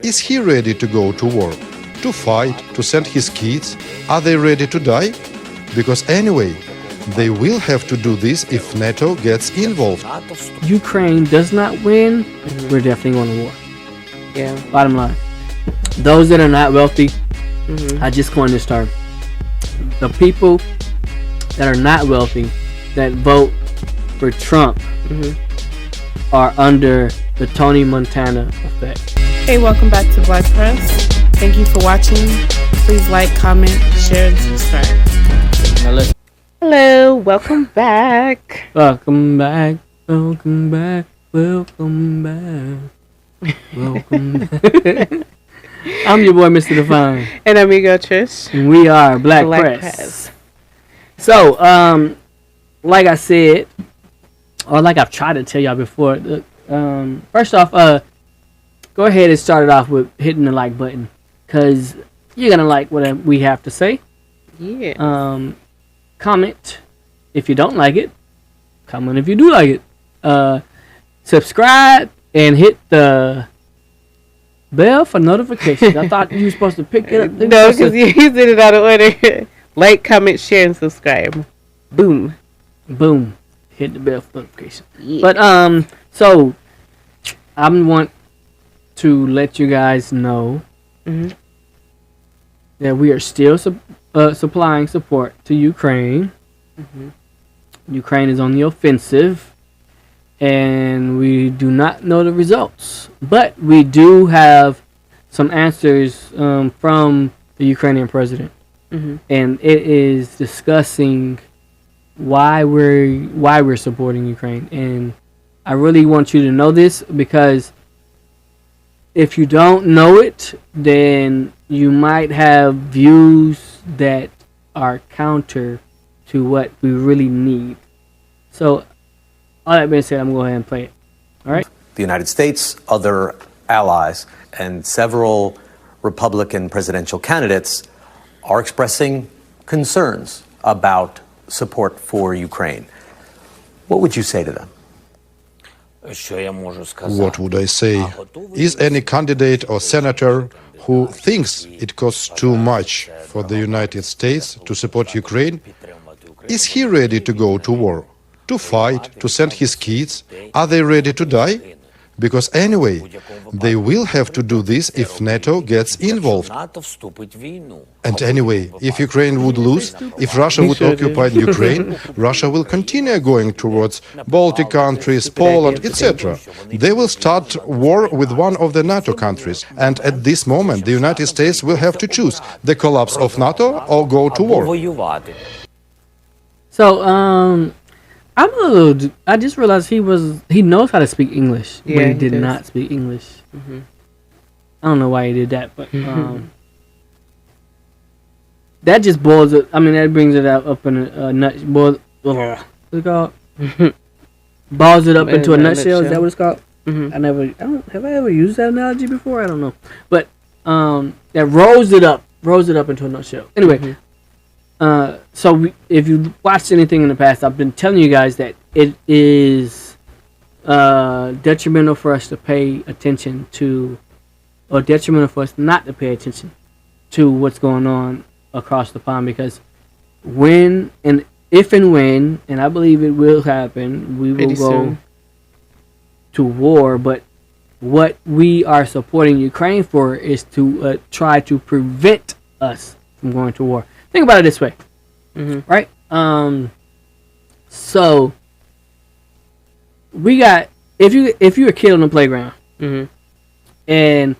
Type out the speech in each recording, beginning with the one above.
Is he ready to go to war? To fight? To send his kids? Are they ready to die? Because anyway, they will have to do this if NATO gets involved. Ukraine does not win, we're definitely going to war. Yeah. Bottom line. Those that are not wealthy, I just coined this term. The people that are not wealthy that vote for Trump are under the Tony Montana effect. Hey, welcome back to Black Press. Thank you for watching. Please like, comment, share, and subscribe. Hello, welcome back. Welcome back, welcome back, welcome back, welcome back. I'm your boy, Mr. Divine. And amigo Trish. And we are Black Press. So, like I said, or like I've tried to tell y'all before, first off, go ahead and start it off with hitting the like button, because you're going to like what we have to say. Yeah. Comment if you don't like it. Comment if you do like it. Subscribe and hit the bell for notifications. I thought you were supposed to pick it up. No, because you did it out of order. Like, comment, share, and subscribe. Boom. Boom. Hit the bell for notification. Yeah. But, so, I want to let you guys know that we are still supplying support to Ukraine. Ukraine is on the offensive, and we do not know the results. But we do have some answers from the Ukrainian president, and it is discussing why we're supporting Ukraine. And I really want you to know this, because if you don't know it, then you might have views that are counter to what we really need. So, all that being said, I'm going to go ahead and play it. All right? The United States, other allies, and several Republican presidential candidates are expressing concerns about support for Ukraine. What would you say to them? What would I say? Is any candidate or senator who thinks it costs too much for the United States to support Ukraine, is he ready to go to war? To fight? To send his kids? Are they ready to die? Because anyway, they will have to do this if NATO gets involved. And anyway, if Ukraine would lose, if Russia would occupy Ukraine, Russia will continue going towards Baltic countries, Poland, etc. They will start war with one of the NATO countries. And at this moment, the United States will have to choose the collapse of NATO or go to war. So, I just realized he knows how to speak English, but he did not speak English. I don't know why he did that, but that just boils it. I mean, that brings it up in a nutshell. What's it called? Balls it up into a nutshell. Is that what it's called? Have I ever used that analogy before? I don't know, but that rolls it up into a nutshell. Anyway. So if you watched anything in the past, I've been telling you guys that it is detrimental for us to pay attention to, or detrimental for us not to pay attention to what's going on across the pond, because if and when, and I believe it will happen, we will go to war. But what we are supporting Ukraine for is to try to prevent us from going to war. Think about it this way, right? So we got, if you're a kid on the playground, and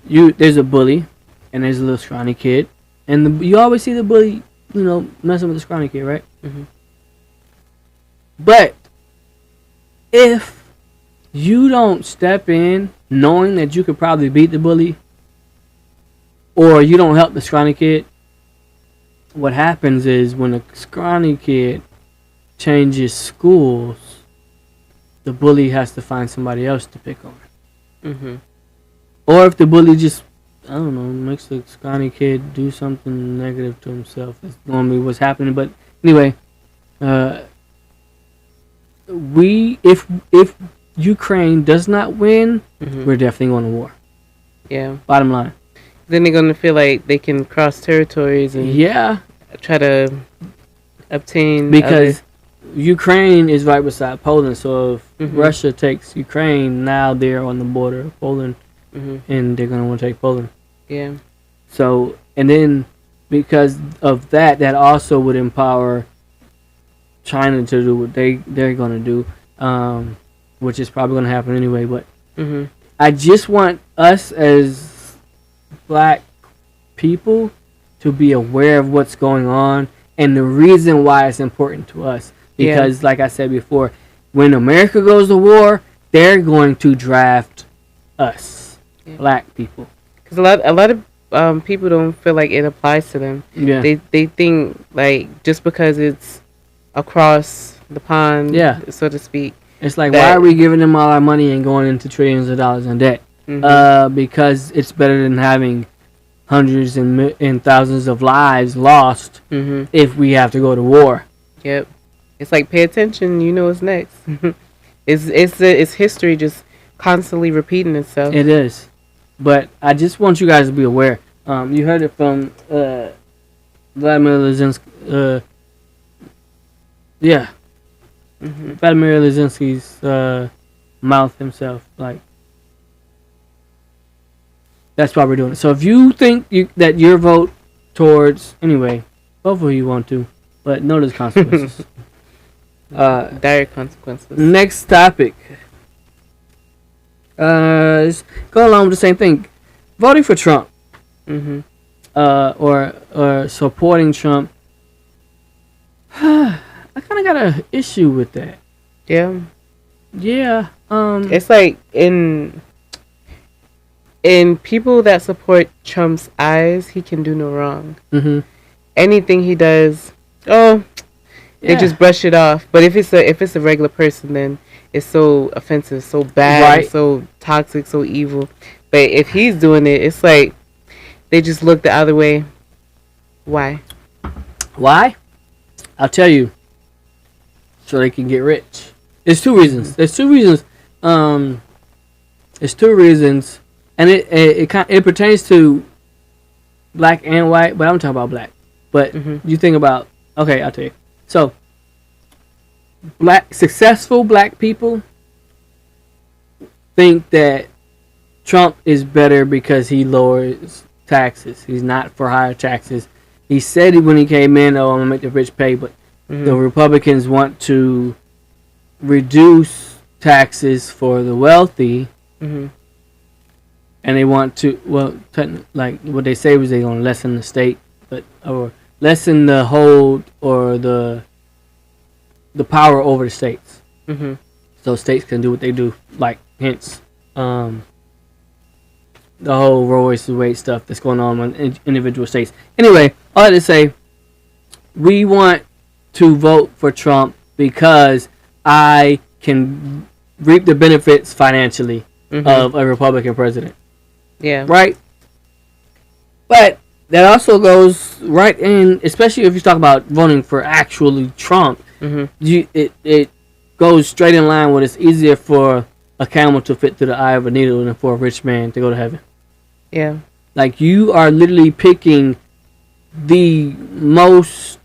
there's a bully, and there's a little scrawny kid, and you always see the bully, messing with the scrawny kid, right? But if you don't step in knowing that you could probably beat the bully, or you don't help the scrawny kid, what happens is when a scrawny kid changes schools, the bully has to find somebody else to pick on. Or if the bully just, I don't know, makes the scrawny kid do something negative to himself, that's normally what's happening. But anyway, if Ukraine does not win, we're definitely going to war. Yeah. Bottom line. Then they're gonna feel like they can cross territories and Yeah, try to obtain because Ukraine is right beside Poland. So if Mhm. Russia takes Ukraine, now they're on the border of Poland, Mhm. and they're gonna want to take Poland. Yeah. So, and then because of that, that also would empower China to do what they're gonna do, which is probably gonna happen anyway. But Mhm. I just want us as black people to be aware of what's going on and the reason why it's important to us. Yeah. Because, like I said before, when America goes to war, they're going to draft us, Yeah. black people. Because a lot of people don't feel like it applies to them. Yeah. They think like just because it's across the pond, Yeah. so to speak. It's like, that- why are we giving them all our money and going into trillions of dollars in debt? Mhm. Because it's better than having hundreds and thousands of lives lost Mhm. if we have to go to war. Yep. It's like pay attention. You know what's next. It's history just constantly repeating itself. It is. But I just want you guys to be aware. You heard it from Vladimir Zelensky. Yeah. Mhm. Vladimir Zelensky's mouth himself. Like, that's why we're doing it. So if you think that your vote towards, anyway, both of you want to, but know there's consequences. Dire consequences. Next topic. It's go along with the same thing. Voting for Trump, Mm-hmm. or supporting Trump. I kind of got an issue with that. Yeah. Yeah. It's like in people that support Trump's eyes, he can do no wrong. Mm-hmm. Anything he does, they just brush it off. But if it's a regular person, then it's so offensive, so bad, Right. so toxic, so evil. But if he's doing it, it's like they just look the other way. Why? Why? I'll tell you. So they can get rich. There's two reasons. There's two reasons. There's two reasons, and it pertains to black and white, but I'm talking about black. But you think about, okay, I'll tell you. So, successful black people think that Trump is better because he lowers taxes. He's not for higher taxes. He said when he came in, "Oh, I'm gonna make the rich pay," but the Republicans want to reduce taxes for the wealthy, Mm-hmm. and they want to, like what they say was they're gonna lessen the state, or lessen the hold or the power over the states, Mm-hmm. so states can do what they do. Like hence, the whole Roe vs. Wade stuff that's going on in individual states. Anyway, all that to say, we want to vote for Trump because I can reap the benefits financially of a Republican president. Yeah. Right? But that also goes right in, especially if you talk about voting for actually Trump, it goes straight in line with it's easier for a camel to fit through the eye of a needle than for a rich man to go to heaven. Yeah. Like, you are literally picking the most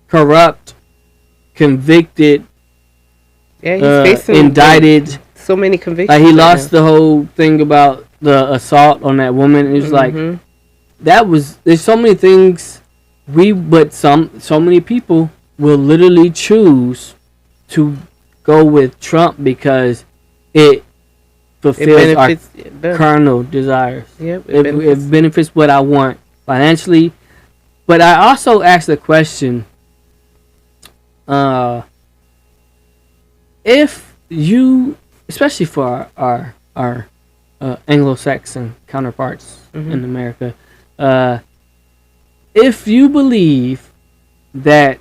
corrupt, convicted, Yeah. He's facing indicted. so many convictions. Like, he right lost the whole thing about the assault on that woman. It was like, there's so many things so many people will literally choose to go with Trump because it fulfills our carnal desires. Yep. It benefits what I want financially. But I also asked the question, if you, especially for our Anglo-Saxon counterparts in America, if you believe that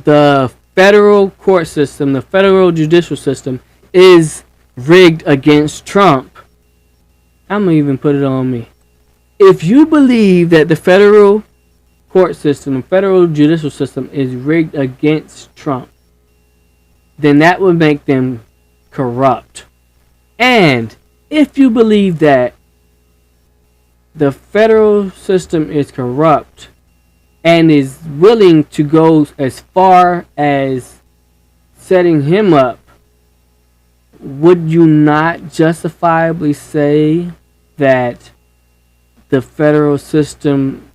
the federal court system, the federal judicial system, is rigged against Trump, I'm gonna even put it on me. If you believe that the federal court system, the federal judicial system is rigged against Trump, then that would make them corrupt. And if you believe that the federal system is corrupt and is willing to go as far as setting him up, would you not justifiably say that the federal system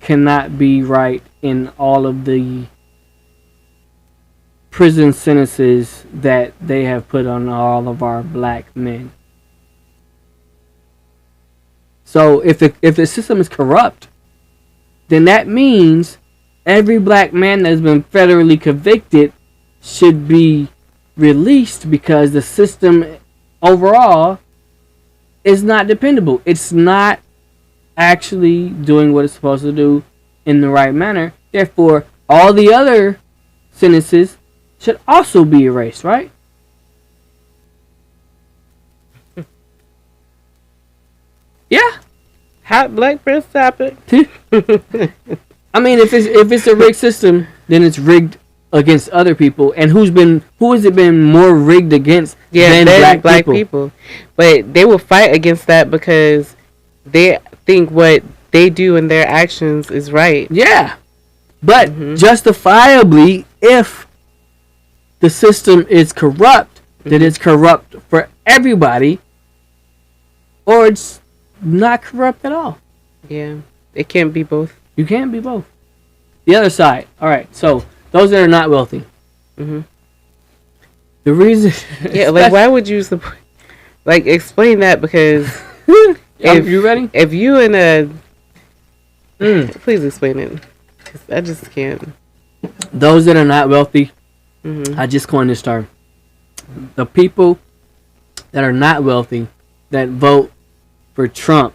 cannot be right in all of the prison sentences that they have put on all of our black men? So if the system is corrupt, then that means every black man that's been federally convicted should be released, because the system overall is not dependable. It's not actually doing what it's supposed to do in the right manner. Therefore, all the other sentences should also be erased, right? Yeah. Hot Black Prince topic. I mean, if it's a rigged system, then it's rigged against other people. And who has it been more rigged against than black people? But they will fight against that because they think what they do and their actions is right. Yeah. But justifiably, if the system is corrupt, then it's corrupt for everybody, or it's not corrupt at all. Yeah. It can't be both. You can't be both. The other side. All right. So those that are not wealthy. The reason. Yeah. Like, why would you support? Like, explain that, because if you ready, if you in a, please explain it. 'Cause I just can't. Those that are not wealthy. I just coined this term. The people that are not wealthy that vote for Trump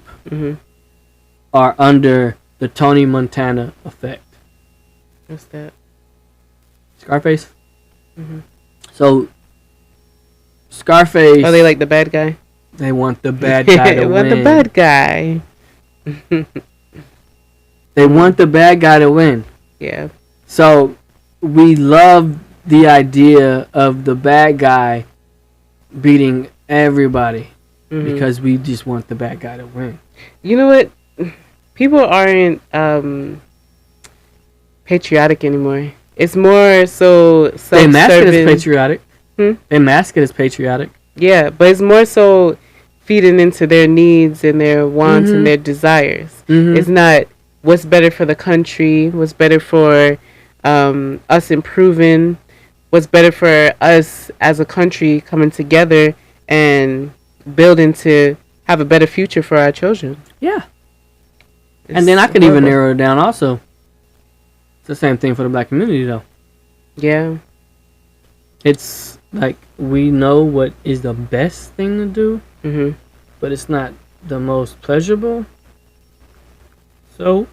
are under the Tony Montana effect. What's that? Scarface? So, Scarface... Oh, they like the bad guy? They want the bad guy to They want win. the bad guy. They want the bad guy to win. Yeah. So, we love the idea of the bad guy beating everybody because we just want the bad guy to win. You know what? People aren't patriotic anymore. It's more so self-serving. They mask it as patriotic. They mask it as patriotic. Yeah, but it's more so feeding into their needs and their wants and their desires. It's not what's better for the country, what's better for us improving, what's better for us as a country coming together and building to have a better future for our children. Yeah. And then I could even narrow it down also. It's the same thing for the black community, though. Yeah. It's like we know what is the best thing to do, but it's not the most pleasurable. So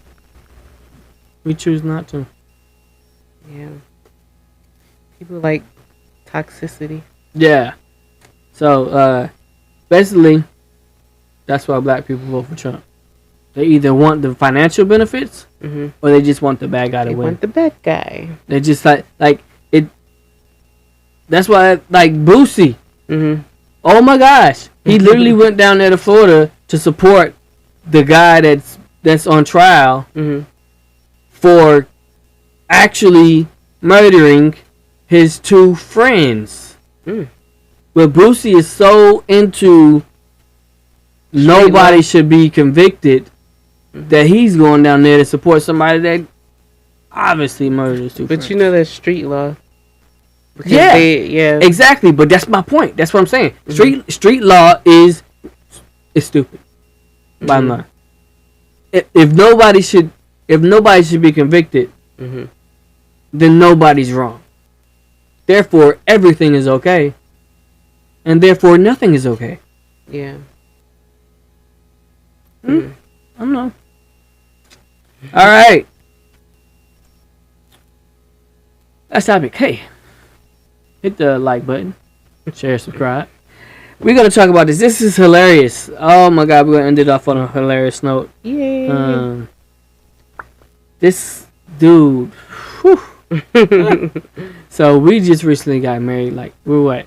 we choose not to. Yeah. People like toxicity. Yeah. So basically, that's why black people vote for Trump. They either want the financial benefits or they just want the bad guy to win. They want the bad guy. They just like it. That's why, like, Boosie. Oh my gosh, he literally went down there to Florida to support the guy that's on trial for actually murdering his two friends. But Boosie is so into nobody should be convicted that he's going down there to support somebody that obviously murdered his two friends. But you know that's street law. Because yeah, exactly. But that's my point. That's what I'm saying. Street law is stupid. Bottom line. If nobody should be convicted, then nobody's wrong. Therefore, everything is okay, and therefore nothing is okay. Yeah. I don't know. All right. Last topic. Hey, hit the like button, share, subscribe. We're gonna talk about this. This is hilarious. Oh my God, we're gonna end it off on a hilarious note. Yay. This dude. So we just recently got married. Like, we're what?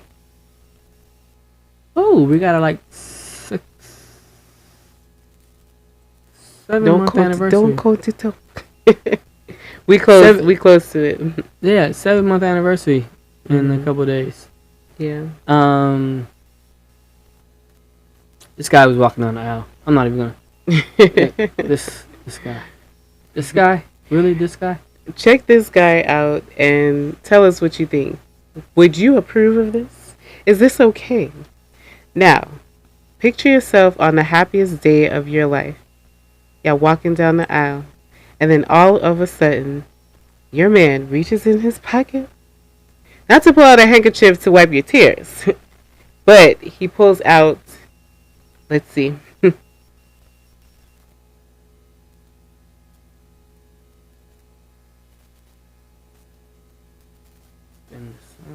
Oh, we got like 7-month anniversary. Don't quote it. We close. We close to it. Yeah, 7-month anniversary in a couple of days. Yeah. This guy was walking down the aisle. I'm not even gonna. This guy. This guy? Really? This guy? Check this guy out and tell us what you think. Would you approve of this? Is this okay? Now, picture yourself on the happiest day of your life. Y'all walking down the aisle, and then all of a sudden, your man reaches in his pocket. Not to pull out a handkerchief to wipe your tears, but he pulls out, let's see.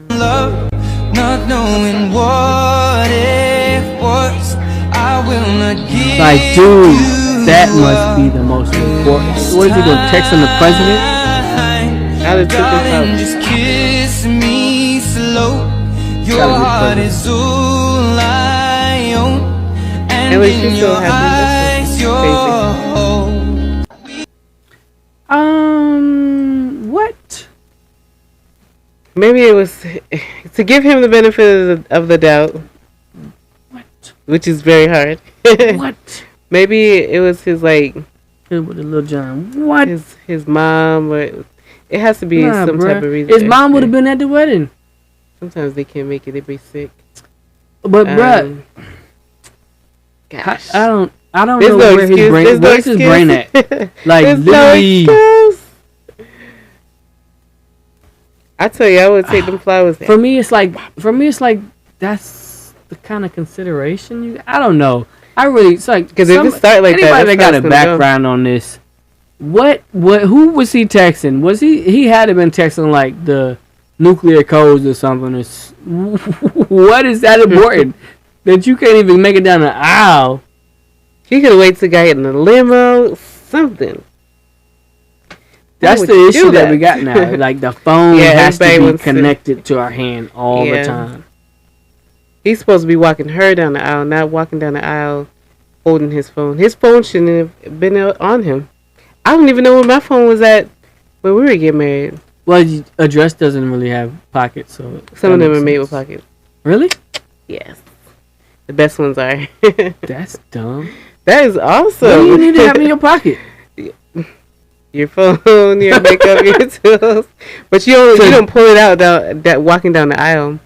Love, not knowing what it was. I will not give Like, dude, that must be the most important. What is he gonna text on the president? Now that took this out. Just kiss me slow. Your Gotta be the heart president. is all I own. And At least in you still your have eyes, this. your What? Maybe it was to give him the benefit of the doubt, What? which is very hard. What? Maybe it was his like With the little John. What? his mom, or it has to be Nah, some bruh. type of reason. His mom would have been at the wedding. Sometimes they can't make it; they be sick. But bruh, Gosh, I don't There's know no where excuse. his brain. There's no Where's his brain at? excuse. Like There's literally. no excuse. I tell you, I would take them flowers. For me, it's like that's the kind of consideration you. I don't know. It's like Because if it start like that, anybody that that's got how a it's gonna go. background on this. Who was he texting? Was he had to been texting like the nuclear codes or something? What is that important that you can't even make it down the aisle? He could have waited till guy in the limo, something. That's would the you issue do that that? we got now. Like the phone Yeah, has to everybody be wants to- connected to our hand all the Yeah. time. He's supposed to be walking her down the aisle, not walking down the aisle holding his phone. His phone shouldn't have been on him. I don't even know where my phone was at when we were getting married. Well, a dress doesn't really have pockets, so Some of that them are makes made with sense. pockets. Really? Yes. The best ones are. That's dumb. That is awesome. What do you need to have in your pocket? Your phone, your makeup, your tools. But you don't pull it out that walking down the aisle.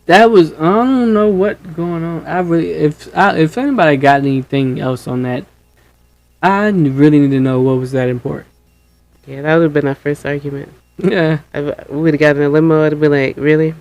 That was I don't know what's going on. If anybody got anything else on that, I really need to know what was that important. Yeah, that would have been our first argument. Yeah. We would have gotten a limo and be like, really?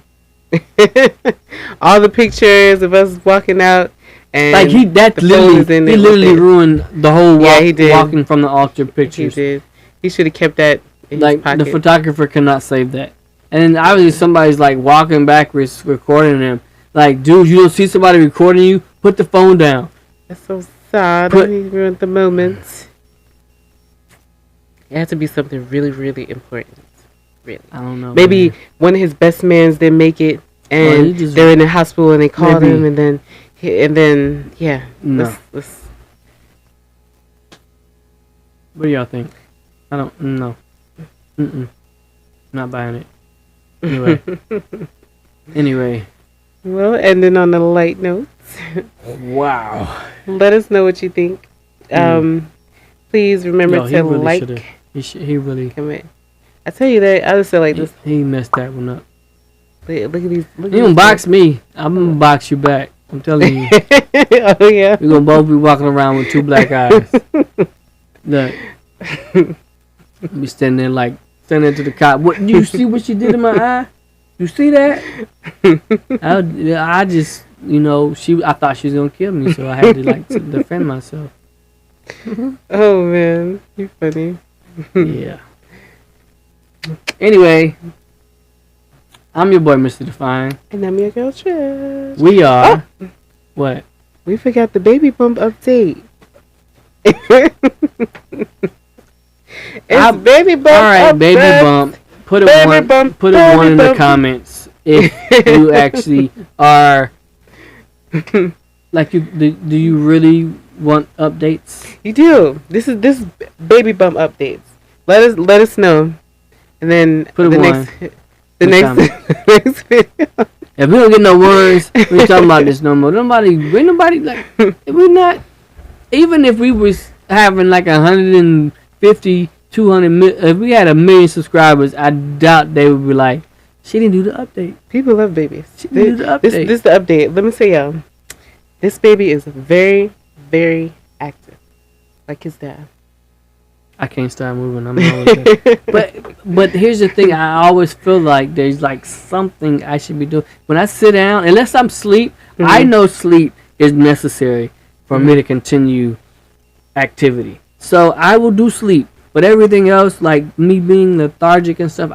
All the pictures of us walking out, and Like he literally ruined the whole walk, Yeah, he did. walking from the altar He pictures. did. He should have kept that in Like his pocket. the photographer cannot save that. And then obviously somebody's like walking backwards recording him. Like, dude, you don't see somebody recording you? Put the phone down. That's so sad. He ruined the moment. It had to be something really, really important. Really. I don't know. Maybe man. one of his best mans didn't make it, Well, and he just- they're in the hospital, and they called Maybe. him, and then yeah. No. Let's What do y'all think? I don't know. Not buying it. Anyway. Anyway. Well, ending on a light note. Wow. Let us know what you think. Please remember Yo, he to really like, shoulda- He really. comment. I tell you that I just feel like this. He messed that one up. Look at these. Look You gonna box me? I'm gonna box you back. I'm telling you. Oh yeah. We're gonna both be walking around with two black eyes. Look. Be standing there like standing to the cop. What do you see? What she did in my eye? You see that? I just, I thought she was gonna kill me, so I had to like defend myself. Oh man, you're funny. Yeah. Anyway, I'm your boy, Mr. Define. And I'm your girl Trish. We are. What? We forgot the baby bump update. It's baby bump. All right, update. baby bump. Put a Baby one. bump, Put a baby one in the bump. comments if you actually are. Like, do you really want updates? You do. This is baby bump updates. Let us know, and then Put the a next one. the next next video. If we don't get no words, we ain't talking about this no more. Nobody like. We're not. Even if we was having like 150, 200, if we had 1 million subscribers, I doubt they would be like, she didn't do the update. People love babies. She didn't do the update. This is the update. Let me say, y'all, this baby is very, very active, like his dad. I can't start moving. I'm always there. But here's the thing. I always feel like there's like something I should be doing when I sit down. Unless I'm asleep, I know sleep is necessary for me to continue activity. So I will do sleep. But everything else, like me being lethargic and stuff,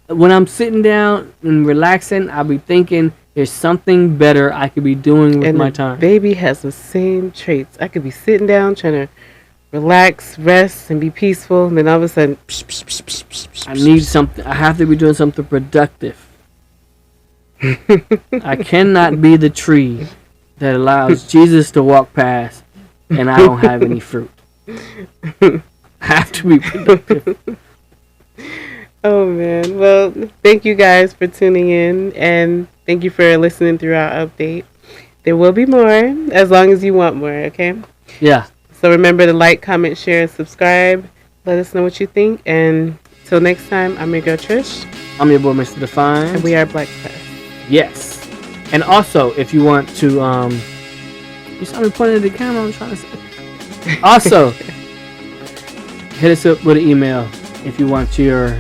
when I'm sitting down and relaxing, I'll be thinking there's something better I could be doing with my time. Baby has the same traits. I could be sitting down trying to relax, rest, and be peaceful, and then all of a sudden, I need something. I have to be doing something productive. I cannot be the tree that allows Jesus to walk past, and I don't have any fruit. I have to be productive. Oh man. Well, thank you guys for tuning in, and thank you for listening through our update. There will be more as long as you want more, okay? Yeah. So remember to like, comment, share, and subscribe. Let us know what you think. And till next time, I'm your girl Trish. I'm your boy, Mr. Define. And we are Black Press. Yes. And also, if you want to, you saw me pointing at the camera, I'm trying to say. Also, hit us up with an email if you want your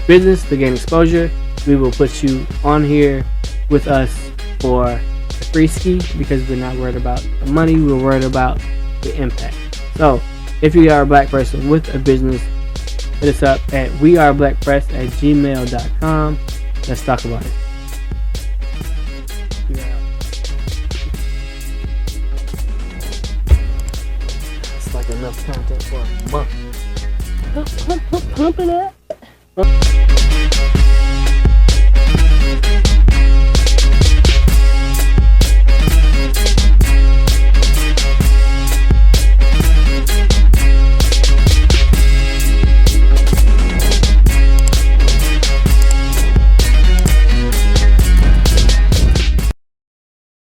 business to gain exposure. We will put you on here with us for the free ski because we're not worried about the money, we're worried about the impact. So if you are a black person with a business, hit us up at weareblackpress@gmail.com. Let's talk about it. It's like enough content for a month. Pump it up.